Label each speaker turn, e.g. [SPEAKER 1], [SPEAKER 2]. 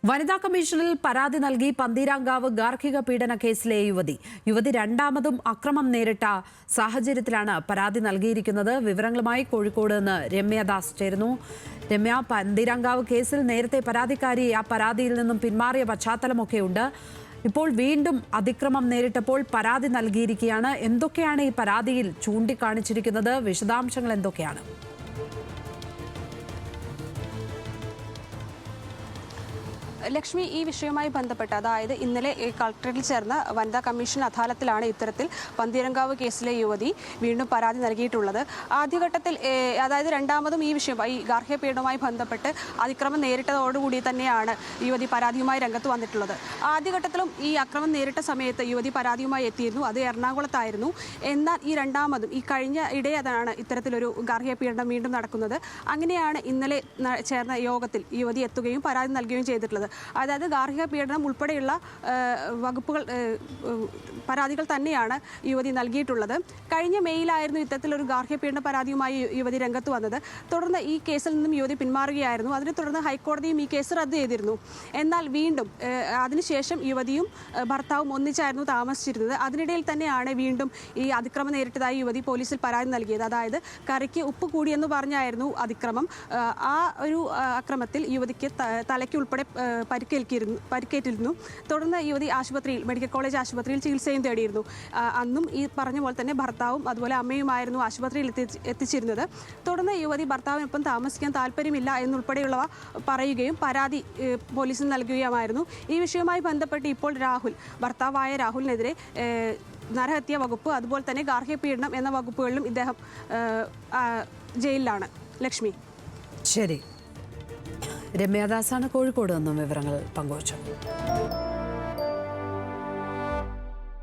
[SPEAKER 1] വനിതാ കമ്മീഷനിൽ പരാതി നൽകി പന്തീരാങ്കാവ് ഗാർഹിക പീഡന കേസിലെ യുവതി രണ്ടാമതും അക്രമം നേരിട്ട സാഹചര്യത്തിലാണ് പരാതി നൽകിയിരിക്കുന്നത്. വിവരങ്ങളുമായി കോഴിക്കോട് നിന്ന് രമ്യദാസ് ചേരുന്നു. രമ്യ, പന്തീരാങ്കാവ് കേസിൽ നേരത്തെ പരാതിക്കാരി ആ പരാതിയിൽ നിന്നും പിന്മാറിയ പശ്ചാത്തലമൊക്കെയുണ്ട്. ഇപ്പോൾ വീണ്ടും അതിക്രമം നേരിട്ടപ്പോൾ പരാതി നൽകിയിരിക്കുകയാണ്. എന്തൊക്കെയാണ് ഈ പരാതിയിൽ ചൂണ്ടിക്കാണിച്ചിരിക്കുന്നത്? വിശദാംശങ്ങൾ എന്തൊക്കെയാണ്?
[SPEAKER 2] ലക്ഷ്മി, ഈ വിഷയവുമായി ബന്ധപ്പെട്ട് അതായത് ഇന്നലെ കളക്ടറേറ്റിൽ ചേർന്ന വനിതാ കമ്മീഷൻ അദാലത്തിലാണ് ഇത്തരത്തിൽ പന്തീരങ്കാവ് കേസിലെ യുവതി വീണ്ടും പരാതി നൽകിയിട്ടുള്ളത്. ആദ്യഘട്ടത്തിൽ അതായത് രണ്ടാമതും ഈ വിഷയം ഈ ഗാർഹിക പീഡനവുമായി ബന്ധപ്പെട്ട് അതിക്രമം നേരിട്ടതോടുകൂടി തന്നെയാണ് യുവതി പരാതിയുമായി രംഗത്ത് വന്നിട്ടുള്ളത്. ആദ്യഘട്ടത്തിലും ഈ അക്രമം നേരിട്ട സമയത്ത് യുവതി പരാതിയുമായി എത്തിയിരുന്നു. അത് എറണാകുളത്തായിരുന്നു. എന്നാൽ ഈ രണ്ടാമതും ഈ കഴിഞ്ഞ ഇടയാണ് ഇത്തരത്തിലൊരു ഗാർഹിക പീഡനം വീണ്ടും നടക്കുന്നത്. അങ്ങനെയാണ് ഇന്നലെ ചേർന്ന യോഗത്തിൽ യുവതി എത്തുകയും പരാതി നൽകുകയും ചെയ്തിട്ടുള്ളത്. അതായത് ഗാർഹിക പീഡനം ഉൾപ്പെടെയുള്ള വകുപ്പുകൾ പരാതികൾ തന്നെയാണ് യുവതി നൽകിയിട്ടുള്ളത്. കഴിഞ്ഞ മെയിലായിരുന്നു ഇത്തരത്തിലൊരു ഗാർഹിക പീഡന പരാതിയുമായി യുവതി രംഗത്ത് വന്നത്. തുടർന്ന് ഈ കേസിൽ നിന്നും യുവതി പിന്മാറുകയായിരുന്നു. അതിനെ തുടർന്ന് ഹൈക്കോടതിയും ഈ കേസ് റദ്ദ് ചെയ്തിരുന്നു. എന്നാൽ വീണ്ടും അതിനുശേഷം യുവതിയും ഭർത്താവും ഒന്നിച്ചായിരുന്നു താമസിച്ചിരുന്നത്. അതിനിടയിൽ തന്നെയാണ് വീണ്ടും ഈ അതിക്രമം നേരിട്ടതായി യുവതി പോലീസിൽ പരാതി നൽകിയത്. അതായത് കറിക്ക് ഉപ്പ് കൂടിയെന്ന് പറഞ്ഞായിരുന്നു അതിക്രമം. ആ ഒരു അക്രമത്തിൽ യുവതിക്ക് തലയ്ക്ക് ഉൾപ്പെടെ പരിക്കേറ്റിരുന്നു. തുടർന്ന് യുവതി ആശുപത്രിയിൽ മെഡിക്കൽ കോളേജ് ആശുപത്രിയിൽ ചികിത്സയും തേടിയിരുന്നു. അന്നും ഈ പറഞ്ഞ പോലെ തന്നെ ഭർത്താവും അതുപോലെ അമ്മയുമായിരുന്നു ആശുപത്രിയിൽ എത്തിച്ചിരുന്നത്. തുടർന്ന് യുവതി ഭർത്താവിനൊപ്പം താമസിക്കാൻ താല്പര്യമില്ല എന്നുൾപ്പെടെയുള്ളവ പറയുകയും പരാതി പോലീസിന് നൽകുകയുമായിരുന്നു. ഈ വിഷയവുമായി ബന്ധപ്പെട്ട് ഇപ്പോൾ ഭർത്താവായ രാഹുലിനെതിരെ നരഹത്യ വകുപ്പ് അതുപോലെ തന്നെ ഗാർഹിക പീഡനം എന്ന വകുപ്പുകളിലും ഇദ്ദേഹം ജയിലിലാണ്. ലക്ഷ്മി,
[SPEAKER 1] ശരി. രമ്യദാസാണ് കോഴിക്കോട് നിന്നും വിവരങ്ങൾ പങ്കുവച്ചത്.